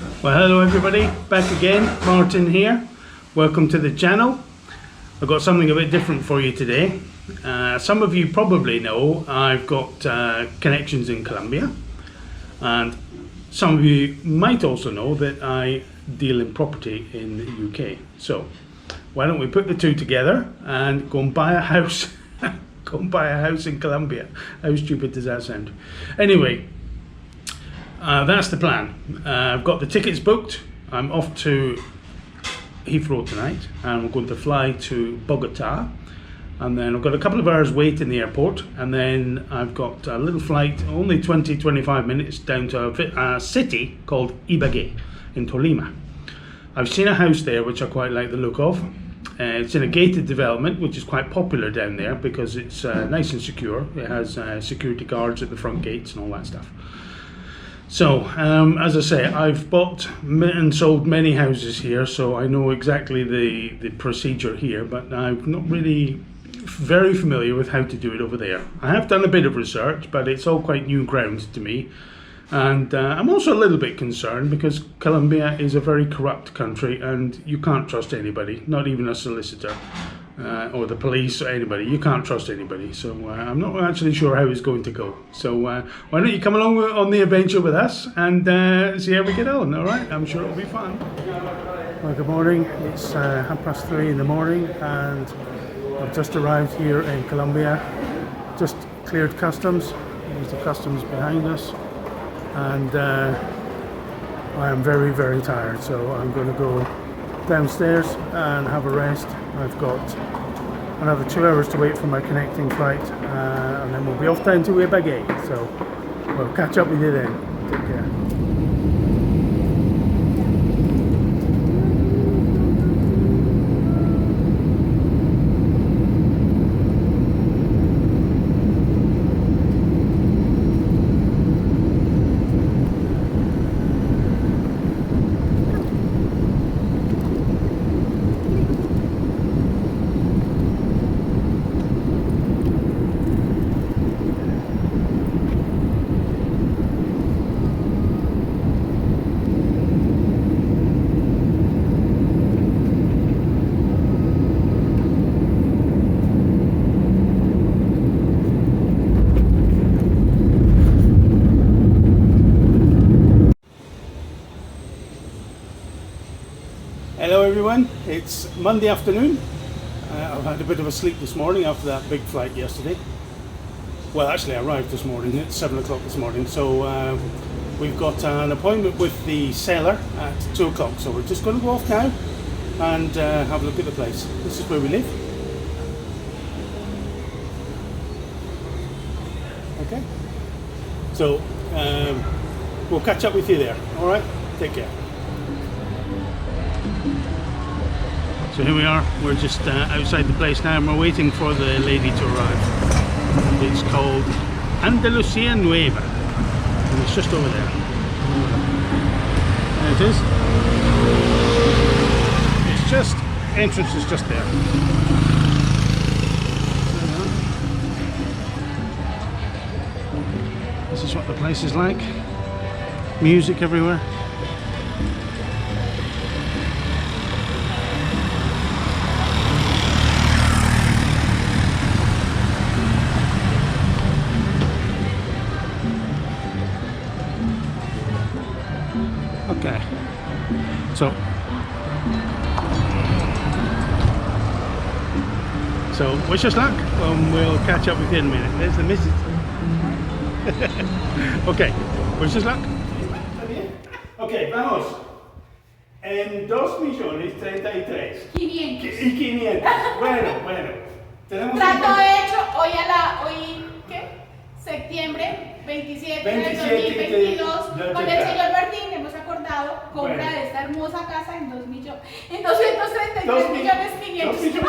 Well, hello everybody, back again, Martin here. Welcome to the channel. I've got something a bit different for you today. Some of you probably know I've got connections in Colombia, and some of you might also know that I deal in property in the UK. So why don't we put the two together and go and buy a house go and buy a house in Colombia. How stupid does that sound? Anyway, that's the plan. I've got the tickets booked. I'm off to Heathrow tonight and we're going to fly to Bogota, and then I've got a couple of hours wait in the airport, and then I've got a little flight, only 20-25 minutes, down to a city called Ibagué in Tolima. I've seen a house there which I quite like the look of. It's in a gated development which is quite popular down there because it's nice and secure. It has security guards at the front gates and all that stuff. So, as I say, I've bought and sold many houses here, so I know exactly the procedure here, but I'm not really very familiar with how to do it over there. I have done a bit of research, but it's all quite new ground to me. And I'm also a little bit concerned because Colombia is a very corrupt country and you can't trust anybody, not even a solicitor. Or the police or anybody. You can't trust anybody, so I'm not actually sure how it's going to go. So why don't you come along on the adventure with us and see how we get on, alright? I'm sure it'll be fun. Well, good morning. It's 3:30 in the morning and I've just arrived here in Colombia. Just cleared customs. There's the customs behind us, and I am very, very tired, so I'm going to go downstairs and have a rest. I've got another 2 hours to wait for my connecting flight, and then we'll be off down to Ibagué. So we'll catch up with you then. Take care. Hello everyone, it's Monday afternoon. I've had a bit of a sleep this morning after that big flight yesterday. Well, actually I arrived this morning at 7 o'clock this morning, so we've got an appointment with the seller at 2 o'clock, so we're just going to go off now and have a look at the place. This is where we live. Okay, so we'll catch up with you there, alright? Take care. So here we are, we're just outside the place now and we're waiting for the lady to arrive. It's called Andalusia Nueva and it's just over there. There it is. It's just, entrance is just there. This is what the place is like. Music everywhere. Okay, so wish us luck. We'll catch up with you in a minute. There's the missus. Okay, wish us luck. Okay, vamos. En 2.033.500. Bueno. Tenemos trato hecho hoy, ¿qué? Septiembre 27 del 2022. Con el señor Martín hemos acordado compra de esta hermosa casa en 233.500.000.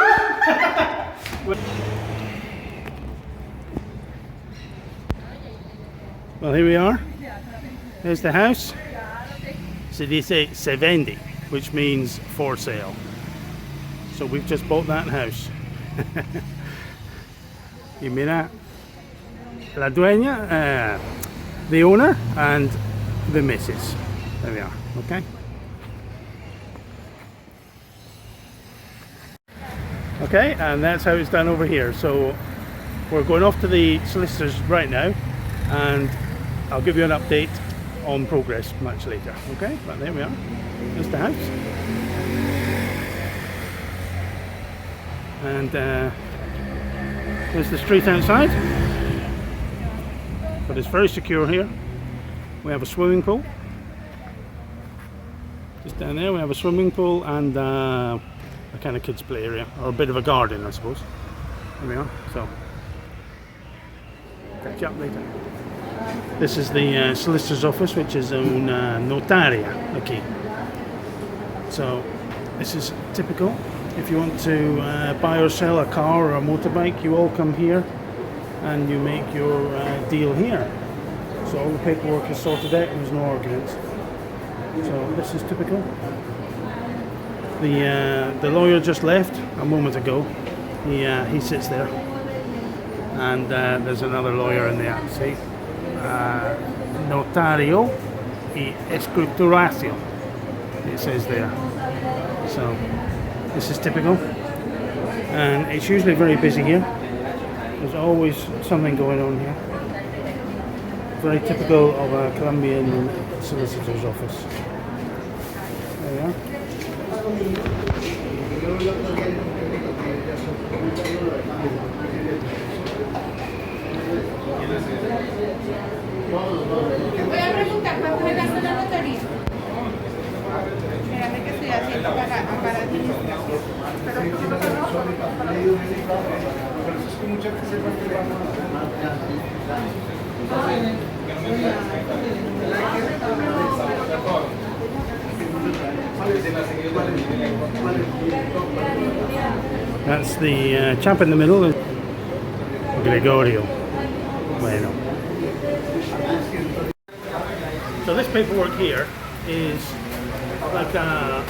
Well, here we are. There's the house. So they say se vende, which means for sale. So we've just bought that house. Y mira, la dueña, the owner and the missus. There we are, okay? Okay, and that's how it's done over here. So we're going off to the solicitors right now, and I'll give you an update on progress much later, okay? But there we are, there's the house. And there's the street outside, but it's very secure here. We have a swimming pool. Just down there we have a swimming pool and a kind of kids play area, or a bit of a garden I suppose. There we are, so catch you up later. This is the solicitor's office, which is una notaria aquí. So this is typical. If you want to buy or sell a car or a motorbike, you all come here and you make your deal here. So all the paperwork is sorted out and there's no arguments. So this is typical. The lawyer just left a moment ago. He sits there, and there's another lawyer in there. See, notario y escrituración. It says there. So this is typical, and it's usually very busy here. There's always something going on here. Very typical of a Colombian solicitor's office. There we are. Voy a preguntar cuánto me gasta la notaría. Espérame que estoy haciendo para administración. That's the chap in the middle, Gregorio. Bueno. So this paperwork here is like a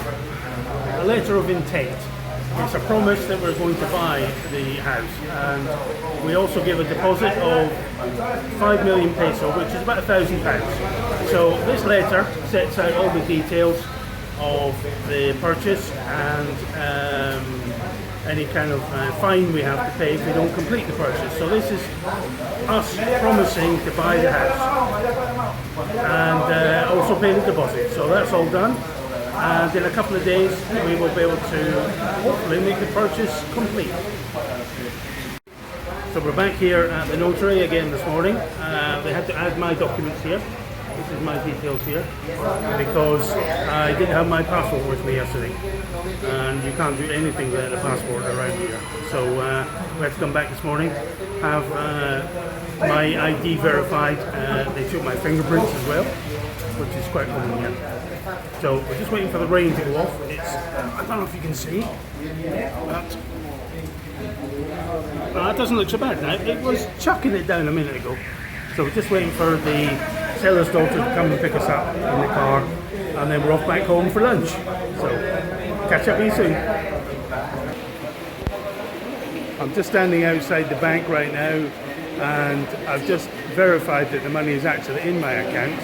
letter of intent. It's a promise that we're going to buy the house, and we also give a deposit of 5 million peso, which is about £1,000. So this letter sets out all the details of the purchase and any kind of fine we have to pay if we don't complete the purchase. So this is us promising to buy the house and also pay the deposit. So that's all done, and in a couple of days we will be able to hopefully make the purchase complete. So we're back here at the notary again this morning. They had to add my documents here. This is my details here, because I didn't have my passport with me yesterday, and you can't do anything without a passport around here. So we had to come back this morning, have my ID verified. They took my fingerprints as well, which is quite common here. So we're just waiting for the rain to go off. I don't know if you can see, but it doesn't look so bad now. It was chucking it down a minute ago. So we're just waiting for the seller's daughter to come and pick us up in the car, and then we're off back home for lunch. So catch up with you soon. I'm just standing outside the bank right now, and I've just verified that the money is actually in my account,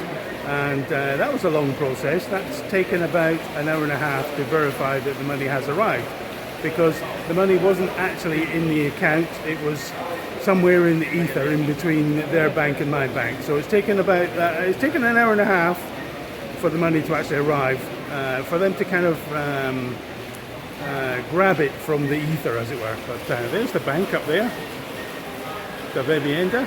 and that was a long process. That's taken about an hour and a half to verify that the money has arrived, because the money wasn't actually in the account. It was somewhere in the ether in between their bank and my bank. So it's taken about it's taken an hour and a half for the money to actually arrive, for them to kind of grab it from the ether, as it were. But there's the bank up there, the Vivienda.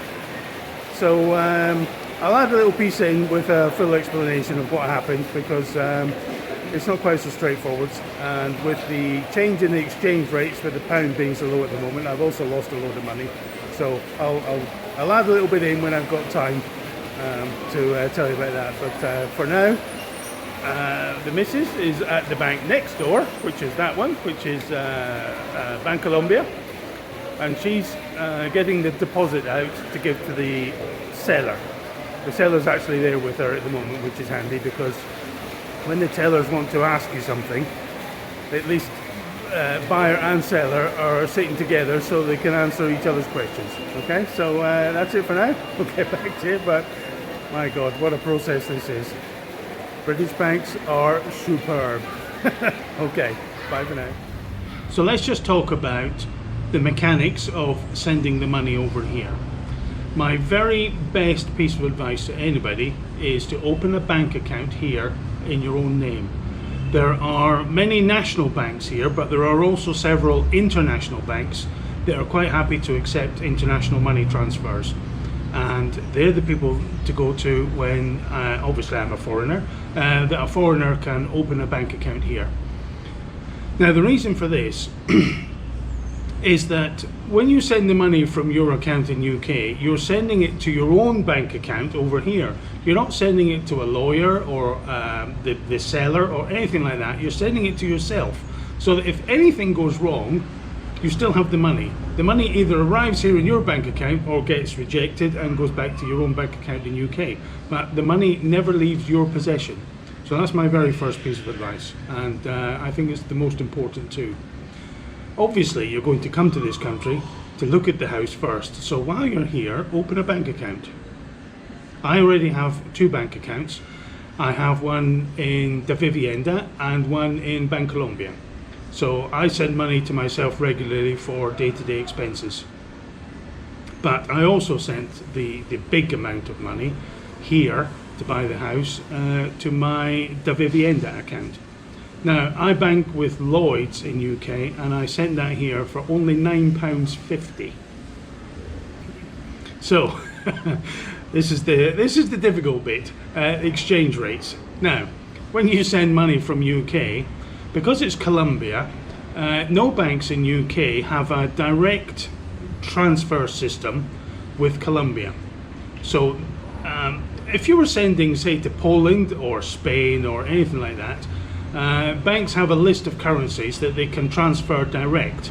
So I'll add a little piece in with a full explanation of what happened, because it's not quite so straightforward, and with the change in the exchange rates, with the pound being so low at the moment, I've also lost a load of money. So I'll add a little bit in when I've got time to tell you about that. But for now, the missus is at the bank next door, which is that one, which is Bank Colombia, and she's getting the deposit out to give to the seller. The seller's actually there with her at the moment, which is handy, because when the tellers want to ask you something, at least buyer and seller are sitting together so they can answer each other's questions. Okay, so that's it for now. We'll get back to it, but my God, what a process this is. British banks are superb. Okay, bye for now. So let's just talk about the mechanics of sending the money over here. My very best piece of advice to anybody is to open a bank account here in your own name. There are many national banks here, but there are also several international banks that are quite happy to accept international money transfers. And they're the people to go to when, obviously I'm a foreigner, that a foreigner can open a bank account here. Now the reason for this is that when you send the money from your account in UK, you're sending it to your own bank account over here. You're not sending it to a lawyer or the seller or anything like that. You're sending it to yourself, so that if anything goes wrong, you still have the money. The money either arrives here in your bank account or gets rejected and goes back to your own bank account in UK. But the money never leaves your possession. So that's my very first piece of advice, and I think it's the most important too. Obviously, you're going to come to this country to look at the house first. So while you're here, open a bank account. I already have 2 bank accounts. I have one in Da Vivienda and one in Colombia. So I send money to myself regularly for day-to-day expenses. But I also sent the big amount of money here to buy the house to my Da Vivienda account. Now, I bank with Lloyds in UK, and I sent that here for only £9.50. So, this is the difficult bit, exchange rates. Now, when you send money from UK, because it's Colombia, no banks in UK have a direct transfer system with Colombia. So, if you were sending, say, to Poland or Spain or anything like that, banks have a list of currencies that they can transfer direct.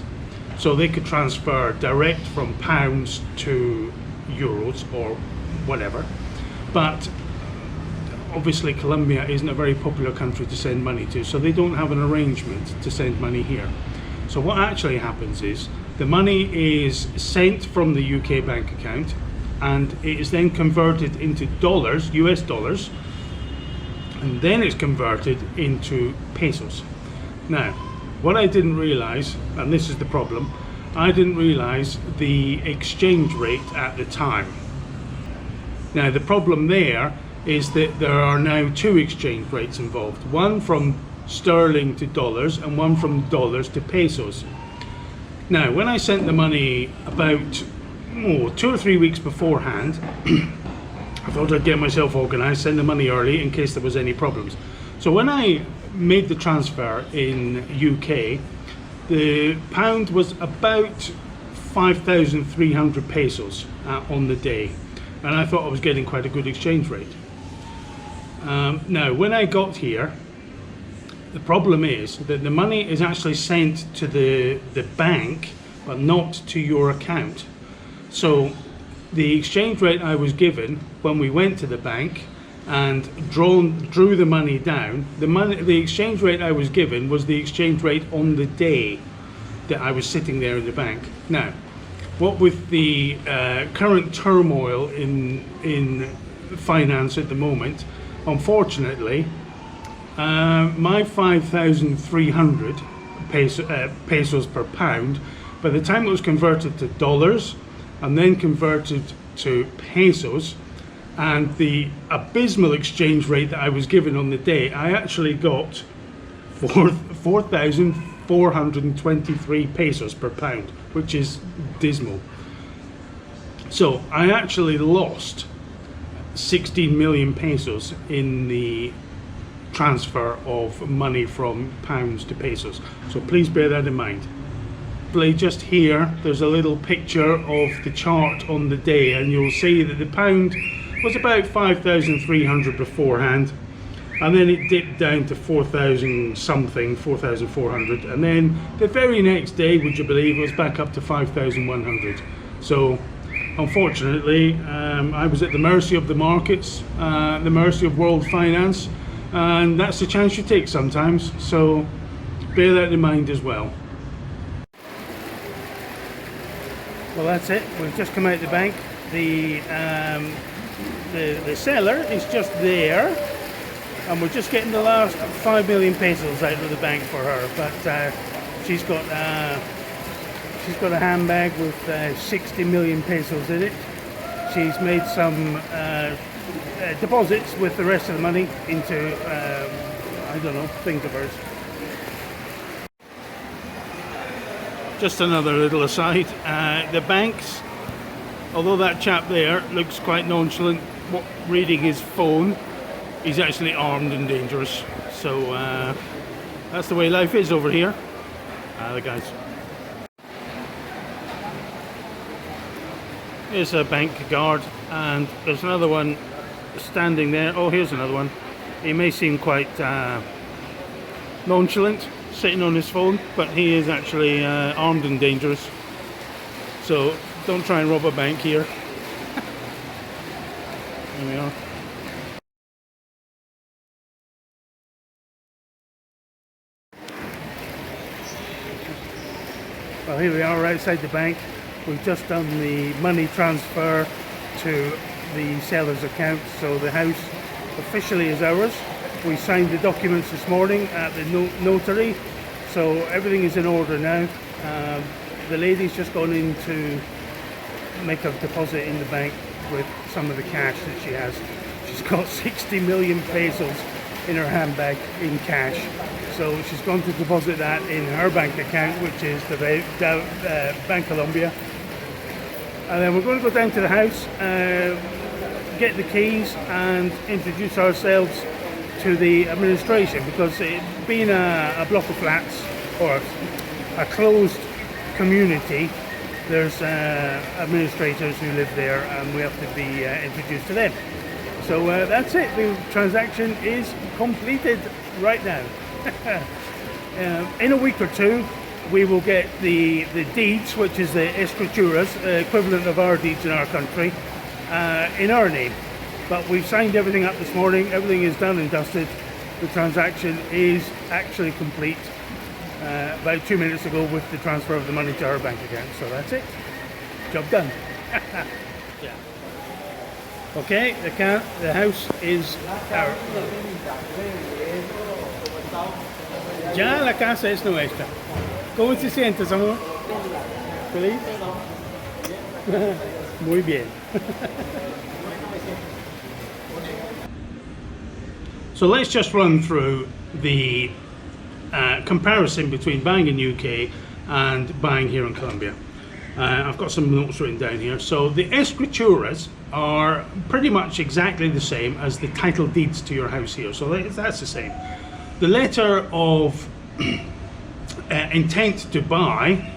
So they could transfer direct from pounds to euros or whatever. But obviously Colombia isn't a very popular country to send money to, so they don't have an arrangement to send money here. So what actually happens is the money is sent from the UK bank account, and it is then converted into dollars, US dollars, and then it's converted into pesos. Now, what I didn't realize, and this is the problem, I didn't realize the exchange rate at the time. Now, the problem there is that there are now 2 exchange rates involved, one from sterling to dollars and one from dollars to pesos. Now, when I sent the money about 2 or 3 weeks beforehand, I thought I'd get myself organised, send the money early in case there was any problems. So when I made the transfer in UK, the pound was about 5,300 pesos on the day, and I thought I was getting quite a good exchange rate. Now, when I got here, the problem is that the money is actually sent to the bank, but not to your account. So the exchange rate I was given when we went to the bank and drew the money down, the exchange rate I was given was the exchange rate on the day that I was sitting there in the bank. Now, what with the current turmoil in finance at the moment, unfortunately, my 5,300 pesos per pound, by the time it was converted to dollars and then converted to pesos, and the abysmal exchange rate that I was given on the day, I actually got 4,423 pesos per pound, which is dismal. So I actually lost 16 million pesos in the transfer of money from pounds to pesos. So please bear that in mind. Just here, there's a little picture of the chart on the day, and you'll see that the pound was about 5,300 beforehand, and then it dipped down to 4,000 something, 4,400, and then the very next day, would you believe, it was back up to 5,100. So unfortunately, I was at the mercy of the markets, the mercy of world finance, and that's the chance you take sometimes, so bear that in mind as well. Well, that's it. We've just come out of the bank. The seller is just there. and we're just getting the last 5 million pesos out of the bank for her. But she's got a handbag with 60 million pesos in it. She's made some deposits with the rest of the money into I don't know, things of hers. Just another little aside, the banks, although that chap there looks quite nonchalant reading his phone, he's actually armed and dangerous. So that's the way life is over here. The guys. Here's a bank guard, and there's another one standing there. Oh, here's another one. He may seem quite nonchalant, sitting on his phone, but he is actually armed and dangerous. So don't try and rob a bank here. There we are. Well, here we are outside the bank. We've just done the money transfer to the seller's account, so the house officially is ours. We signed the documents this morning at the notary, so everything is in order now. The lady's just gone in to make a deposit in the bank with some of the cash that she has. She's got 60 million pesos in her handbag in cash, so she's gone to deposit that in her bank account, which is the Bank Colombia. And then we're going to go down to the house, get the keys and introduce ourselves to the administration, because it being a block of flats or a closed community, there's administrators who live there and we have to be introduced to them. So that's it, the transaction is completed right now. In a week or two we will get the deeds, which is the escrituras, equivalent of our deeds in our country, in our name. But we've signed everything up this morning, everything is done and dusted. The transaction is actually complete about 2 minutes ago with the transfer of the money to our bank account. So that's it, job done. Yeah. Okay, the house is our... Ya la casa es nuestra. ¿Cómo te sientes, amor? ¿Feliz? Muy bien. So let's just run through the comparison between buying in UK and buying here in Colombia. I've got some notes written down here. So the escrituras are pretty much exactly the same as the title deeds to your house here. So that's the same. The letter of intent to buy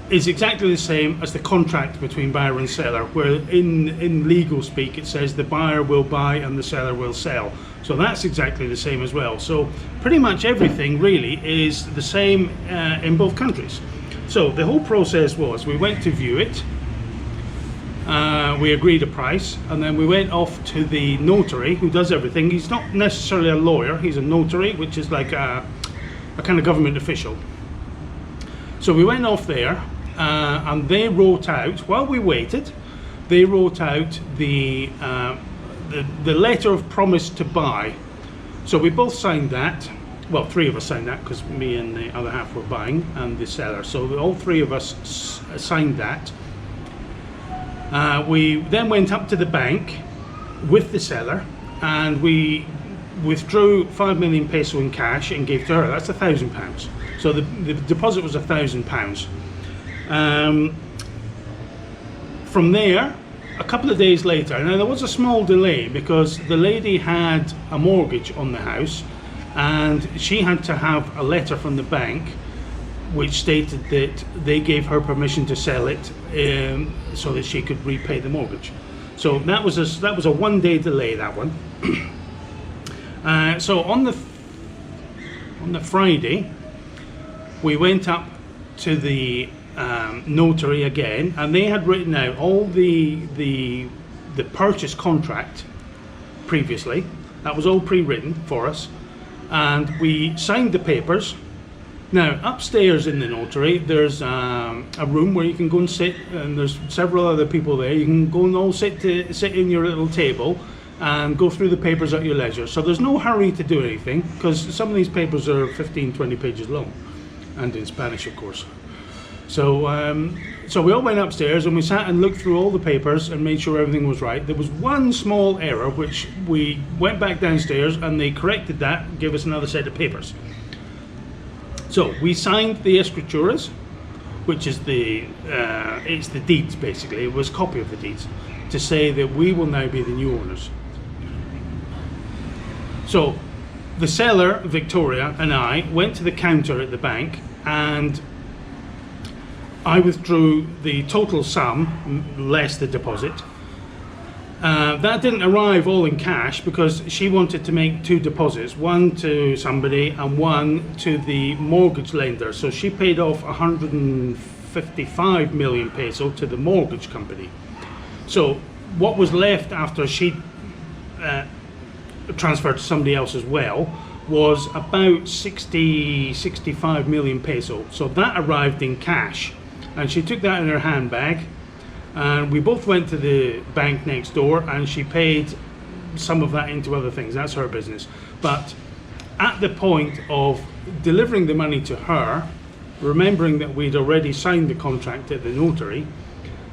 is exactly the same as the contract between buyer and seller, where in legal speak it says the buyer will buy and the seller will sell. So that's exactly the same as well. So pretty much everything really is the same in both countries. So the whole process was, we went to view it, we agreed a price, and then we went off to the notary who does everything. He's not necessarily a lawyer, he's a notary, which is like a kind of government official. So we went off there and they wrote out, while we waited, they wrote out the letter of promise to buy. So we both signed that. Well, three of us signed that because me and the other half were buying, and the seller. So all three of us signed that. We then went up to the bank with the seller and we withdrew 5 million peso in cash and gave to her. That's £1,000. So the deposit was £1,000. From there, a couple of days later, now there was a small delay because the lady had a mortgage on the house and she had to have a letter from the bank which stated that they gave her permission to sell it so that she could repay the mortgage. So that was a 1 day delay, that one. So on the Friday we went up to the notary again, and they had written out all the purchase contract previously. That was all pre-written for us, and we signed the papers. Now upstairs in the notary there's a room where you can go and sit, and there's several other people there. You can go and all sit in your little table and go through the papers at your leisure. So there's no hurry to do anything, because some of these papers are 15-20 pages long, and in Spanish, of course. So so we all went upstairs and we sat and looked through all the papers and made sure everything was right. There was one small error, which we went back downstairs and they corrected that and gave us another set of papers. So we signed the escrituras, which is it's the deeds basically. It was a copy of the deeds to say that we will now be the new owners. So the seller, Victoria, and I went to the counter at the bank and I withdrew the total sum less the deposit. That didn't arrive all in cash because she wanted to make two deposits, one to somebody and one to the mortgage lender. So she paid off 155 million peso to the mortgage company. So what was left after she transferred to somebody else as well was about 65 million peso. So that arrived in cash. And she took that in her handbag, and we both went to the bank next door and she paid some of that into other things. That's her business. But at the point of delivering the money to her, remembering that we'd already signed the contract at the notary,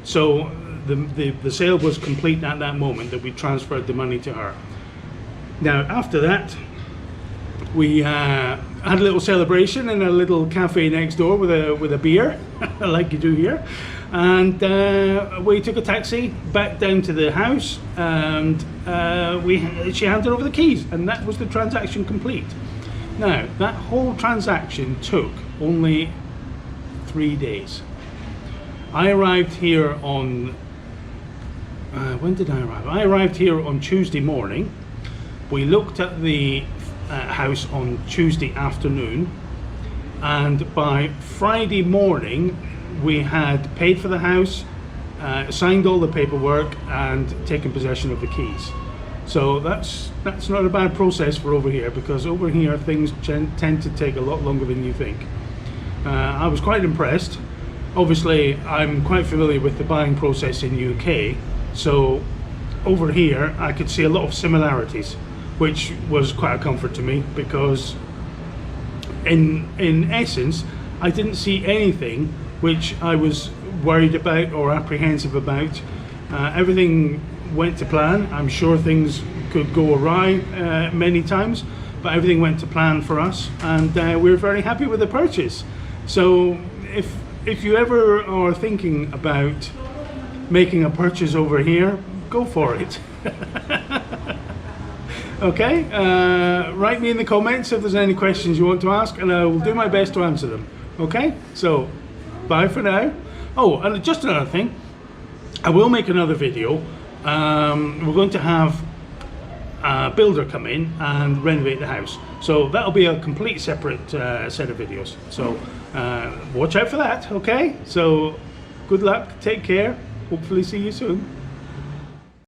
so the sale was complete at that moment that we transferred the money to her. Now after that, we had a little celebration in a little cafe next door with a beer, like you do here, and we took a taxi back down to the house, and she handed over the keys, and that was the transaction complete. Now that whole transaction took only 3 days. I arrived here on when did I arrive? I arrived here on Tuesday morning. We looked at the house on Tuesday afternoon, and by Friday morning we had paid for the house, signed all the paperwork and taken possession of the keys. So that's not a bad process for over here, because over here things tend to take a lot longer than you think. I was quite impressed. Obviously I'm quite familiar with the buying process in UK, so over here I could see a lot of similarities, which was quite a comfort to me, because in essence I didn't see anything which I was worried about or apprehensive about. Everything went to plan. I'm sure things could go awry many times, but everything went to plan for us, and we're very happy with the purchase. So if you ever are thinking about making a purchase over here, go for it. Okay, write me in the comments if there's any questions you want to ask, and I will do my best to answer them. Okay, so bye for now. Oh, and just another thing, I will make another video. We're going to have a builder come in and renovate the house, so that'll be a complete separate set of videos. So watch out for that. Okay, so good luck, take care, hopefully see you soon.